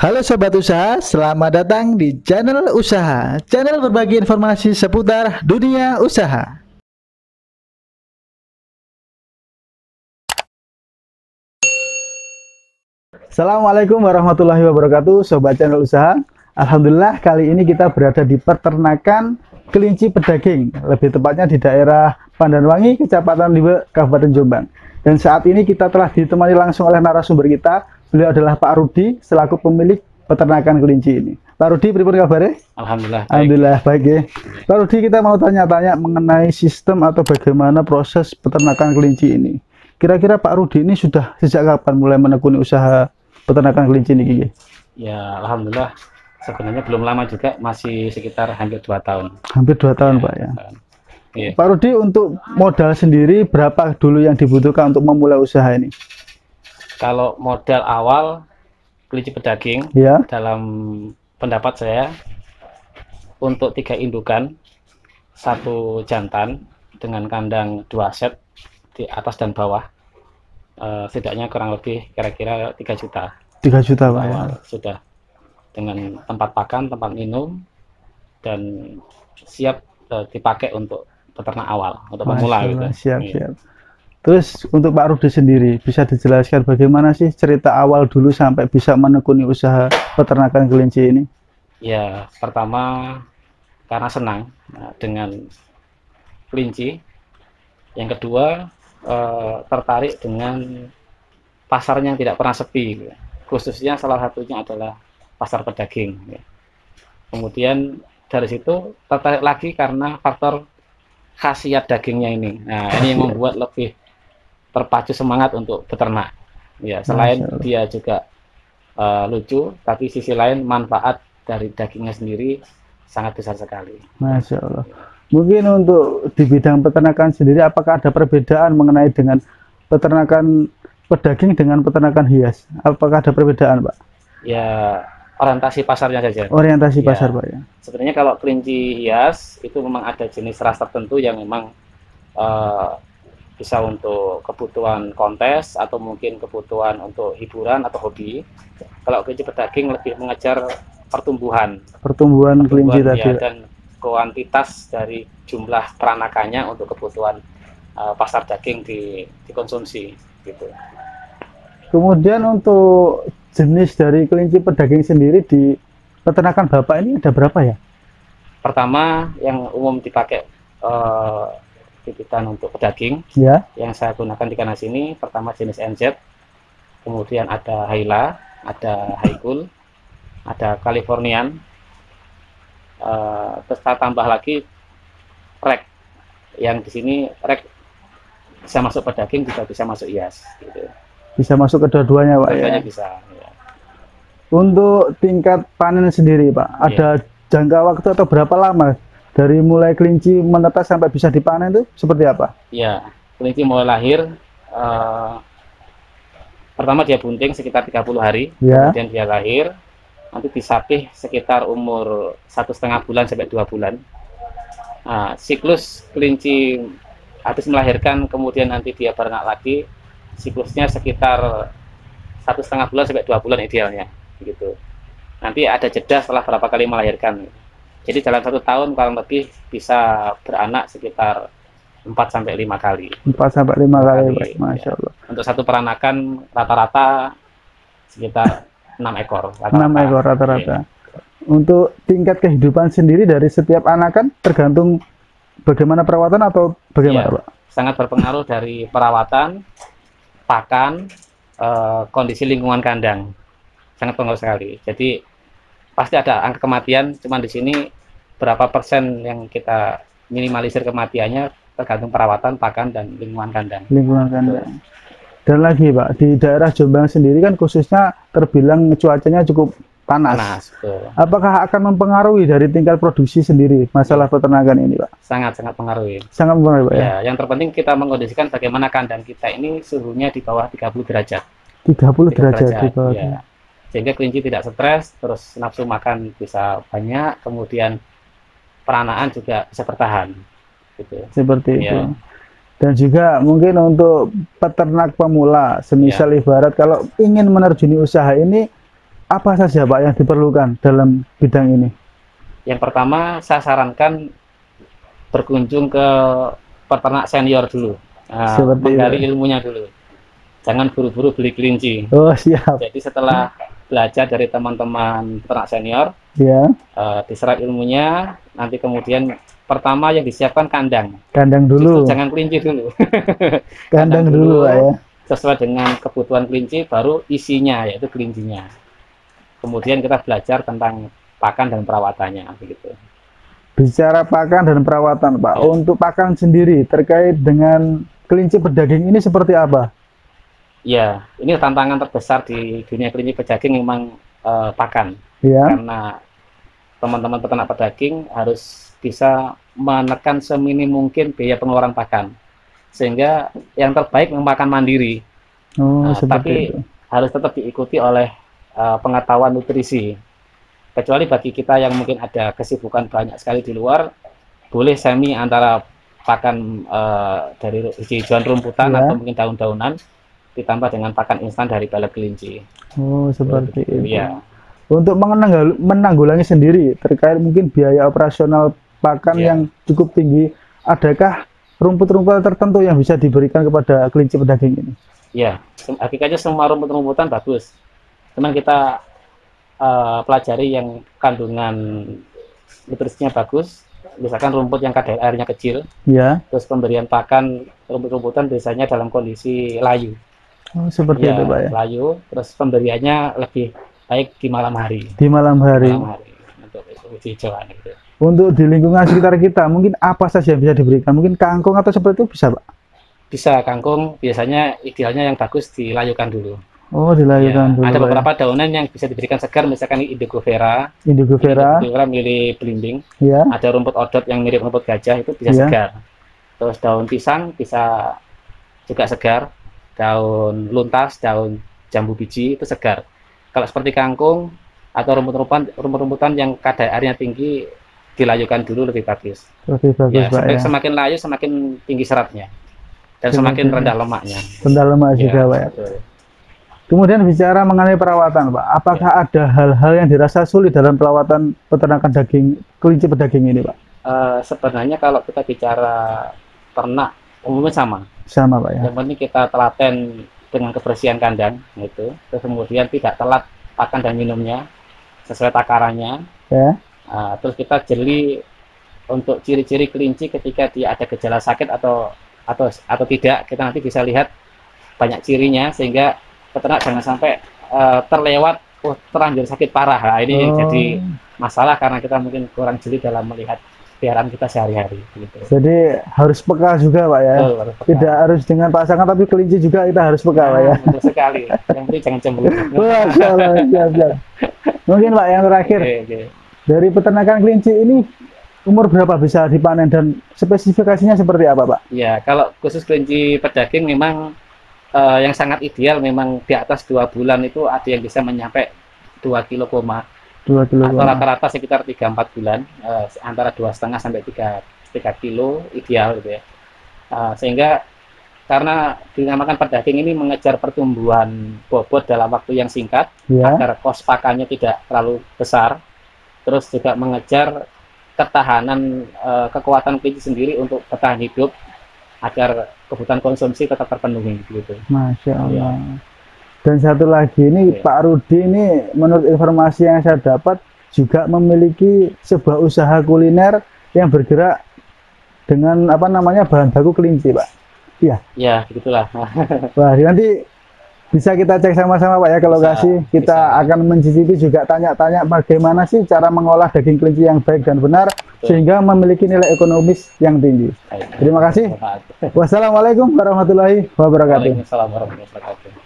Halo Sobat Usaha, selamat datang di channel Usaha, channel berbagi informasi seputar dunia usaha. Assalamualaikum warahmatullahi wabarakatuh, Sobat channel Usaha. Alhamdulillah kali ini kita berada di peternakan kelinci pedaging, lebih tepatnya di daerah Pandanwangi, Kecamatan Liwe, Kabupaten Jombang. Dan saat ini kita telah ditemani langsung oleh narasumber kita. Beliau adalah Pak Rudi, selaku pemilik peternakan kelinci ini. Pak Rudi, pripun kabarnya? Alhamdulillah. Alhamdulillah baik ya. Pak Rudi, kita mau tanya-tanya mengenai sistem atau bagaimana proses peternakan kelinci ini. Kira-kira Pak Rudi ini sudah sejak kapan mulai menekuni usaha peternakan kelinci ini? Ya, alhamdulillah. Sebenarnya belum lama juga, masih sekitar hampir 2 tahun. Hampir 2 tahun, Pak ya. Iya. Pak Rudi, untuk modal sendiri berapa dulu yang dibutuhkan untuk memulai usaha ini? Kalau modal awal kelinci pedaging, Ya. dalam pendapat saya, untuk 3 indukan, 1 jantan dengan kandang 2 set di atas dan bawah, setidaknya kurang lebih kira-kira 3 juta. 3 juta, Pak ya. Sudah dengan tempat pakan, tempat minum, dan siap dipakai untuk peternak awal, untuk pemula gitu. Siap, siap. Terus untuk Pak Rudi sendiri, bisa dijelaskan bagaimana sih cerita awal dulu sampai bisa menekuni usaha peternakan kelinci ini? Ya, pertama karena senang dengan kelinci. Yang kedua, tertarik dengan pasarnya yang tidak pernah sepi. Khususnya salah satunya adalah pasar pedaging. Kemudian dari situ tertarik lagi karena faktor khasiat dagingnya ini. Nah, ini yang membuat lebih terpacu semangat untuk beternak. Ya, selain dia juga lucu, tapi sisi lain manfaat dari dagingnya sendiri sangat besar sekali. Masya Allah. Mungkin untuk di bidang peternakan sendiri, apakah ada perbedaan mengenai dengan peternakan pedaging dengan peternakan hias? Apakah ada perbedaan, Pak? Ya, orientasi pasarnya saja. Orientasi pasar, Pak ya. Sebenarnya kalau kelinci hias itu memang ada jenis ras tertentu yang memang bisa untuk kebutuhan kontes atau mungkin kebutuhan untuk hiburan atau hobi. Kalau kelinci pedaging lebih mengejar pertumbuhan kelinci ya, tadi dan kuantitas dari jumlah peranakannya untuk kebutuhan pasar daging dikonsumsi gitu. Kemudian untuk jenis dari kelinci pedaging sendiri di peternakan Bapak ini ada berapa ya? Pertama yang umum dipakai bibitan untuk pedaging ya, yang saya gunakan di kanan sini, pertama jenis NZ, kemudian ada Haila, ada Haikul, ada Californian, terus saya tambah lagi Rek, yang di sini Rek bisa masuk pedaging juga bisa masuk hias gitu. Bisa masuk kedua-duanya, Pak ya? Bisa ya. Untuk tingkat panen sendiri, Pak, ada jangka waktu atau berapa lama dari mulai kelinci menetas sampai bisa dipanen itu seperti apa? Ya, kelinci mulai lahir, pertama dia bunting sekitar 30 hari, kemudian dia lahir, nanti disapih sekitar umur 1,5 bulan sampai 2 bulan. Nah, siklus kelinci habis melahirkan kemudian nanti dia beranak lagi, siklusnya sekitar 1,5 bulan sampai 2 bulan idealnya, gitu. Nanti ada jeda setelah berapa kali melahirkan. Jadi dalam 1 tahun kurang lebih bisa beranak sekitar 4-5 kali. 4-5 kali, Masya Allah. Untuk satu peranakan rata-rata sekitar 6 ekor. 6 ekor rata-rata. Untuk tingkat kehidupan sendiri dari setiap anakan tergantung bagaimana perawatan atau bagaimana, Pak? Sangat berpengaruh dari perawatan, pakan, kondisi lingkungan kandang. Sangat pengaruh sekali. Jadi pasti ada angka kematian, cuman di sini berapa persen yang kita minimalisir kematiannya tergantung perawatan, pakan, dan lingkungan kandang. Lingkungan kandang. Dan lagi, Pak, di daerah Jombang sendiri kan khususnya terbilang cuacanya cukup panas. Apakah akan mempengaruhi dari tingkat produksi sendiri masalah peternakan ini, Pak? Sangat-sangat pengaruhi. Sangat mempengaruhi, Pak ya? Yang terpenting kita mengkondisikan bagaimana kandang kita ini suhunya di bawah 30 derajat. 30 derajat di bawah. Ya. Sehingga kelinci tidak stres, terus nafsu makan bisa banyak, kemudian peranaan juga bisa bertahan gitu. Seperti itu. Dan juga mungkin untuk peternak pemula, semisal ibarat kalau ingin menerjuni usaha ini, apa saja Pak yang diperlukan dalam bidang ini? Yang pertama saya sarankan berkunjung ke peternak senior dulu, menggali ilmunya dulu. Jangan buru-buru beli kelinci. Oh siap. Jadi setelah belajar dari teman-teman peternak senior, diserap ilmunya, nanti kemudian pertama yang disiapkan kandang. Kandang dulu. Justru jangan kelinci dulu. Kandang dulu Pak ya. Sesuai dengan kebutuhan kelinci, baru isinya yaitu kelincinya. Kemudian kita belajar tentang pakan dan perawatannya, begitu. Bicara pakan dan perawatan Pak, untuk pakan sendiri terkait dengan kelinci berdaging ini seperti apa? Ya, ini tantangan terbesar di dunia kelinci berdaging memang pakan. Karena teman-teman peternak pedaging harus bisa menekan seminim mungkin biaya pengeluaran pakan, sehingga yang terbaik memakan mandiri. Tapi itu harus tetap diikuti oleh pengetahuan nutrisi. Kecuali bagi kita yang mungkin ada kesibukan banyak sekali di luar, boleh semi antara pakan dari hijauan rumputan atau mungkin daun-daunan ditambah dengan pakan instan dari balap kelinci. Oh seperti itu ya. Untuk menanggulangi sendiri terkait mungkin biaya operasional pakan yang cukup tinggi, adakah rumput-rumput tertentu yang bisa diberikan kepada kelinci pedaging ini? Ya, hakikatnya semua rumput-rumputan bagus. Cuman kita pelajari yang kandungan nutrisinya bagus. Misalkan rumput yang kadar airnya kecil, terus pemberian pakan rumput-rumputan biasanya dalam kondisi layu. Oh, seperti itu Pak ya. Layu, terus pemberiannya lebih baik di malam hari. Di malam hari. Untuk hijauan gitu. Untuk di lingkungan sekitar kita, mungkin apa saja yang bisa diberikan? Mungkin kangkung atau seperti itu bisa Pak? Bisa, kangkung biasanya idealnya yang bagus dilayukan dulu. Oh, dilayukan dulu. Ada beberapa daunan yang bisa diberikan segar, misalkan Indigo Vera. Indigo Vera mirip belimbing. Ada rumput odot yang mirip rumput gajah, itu bisa segar. Terus daun pisang bisa juga segar. Daun luntas, daun jambu biji itu segar. Kalau seperti kangkung atau rumput-rumputan yang kadar airnya tinggi, dilayukan dulu lebih bagus. Lebih bagus Pak ya. Semakin layu semakin tinggi seratnya dan semakin rendah lemaknya. Rendah lemak juga Pak ya. Kemudian bicara mengenai perawatan Pak, apakah ada hal-hal yang dirasa sulit dalam perawatan peternakan daging kelinci pedaging ini Pak? Sebenarnya kalau kita bicara ternak umumnya sama Pak ya. Yang penting kita telaten dengan kebersihan kandang gitu. Terus kemudian tidak telat pakan dan minumnya sesuai takarannya. Terus kita jeli untuk ciri-ciri kelinci ketika dia ada gejala sakit atau tidak, kita nanti bisa lihat banyak cirinya sehingga peternak jangan sampai terlewat terlanjur sakit parah. Nah, ini jadi masalah karena kita mungkin kurang jeli dalam melihat peliharaan kita sehari-hari gitu. Jadi harus peka juga Pak ya. Tidak harus dengan pasangan tapi kelinci juga kita harus peka Pak ya. Betul sekali. Yang penting jangan cemburu. Mungkin Pak yang terakhir. Dari peternakan kelinci ini umur berapa bisa dipanen dan spesifikasinya seperti apa Pak? Ya, kalau khusus kelinci pedaging memang yang sangat ideal memang di atas 2 bulan itu ada yang bisa mencapai 2 kilo. Atau rata-rata sekitar 3-4 bulan, antara 2,5 sampai 3 kilo ideal gitu ya. Sehingga karena dinamakan pedaging ini mengejar pertumbuhan bobot dalam waktu yang singkat, agar kos pakannya tidak terlalu besar, terus juga mengejar ketahanan kekuatan kelinci sendiri untuk bertahan hidup agar kebutuhan konsumsi tetap terpenuhi gitu. Masya Allah. Dan satu lagi ini Pak Rudi ini menurut informasi yang saya dapat juga memiliki sebuah usaha kuliner yang bergerak dengan apa namanya bahan baku kelinci Pak. Iya. Ya begitulah. Wah nanti bisa kita cek sama-sama Pak ya ke lokasi. Kita akan mencicipi juga tanya-tanya bagaimana sih cara mengolah daging kelinci yang baik dan benar sehingga memiliki nilai ekonomis yang tinggi. Terima kasih. Wassalamualaikum warahmatullahi wabarakatuh. Waalaikumsalam warahmatullahi wabarakatuh.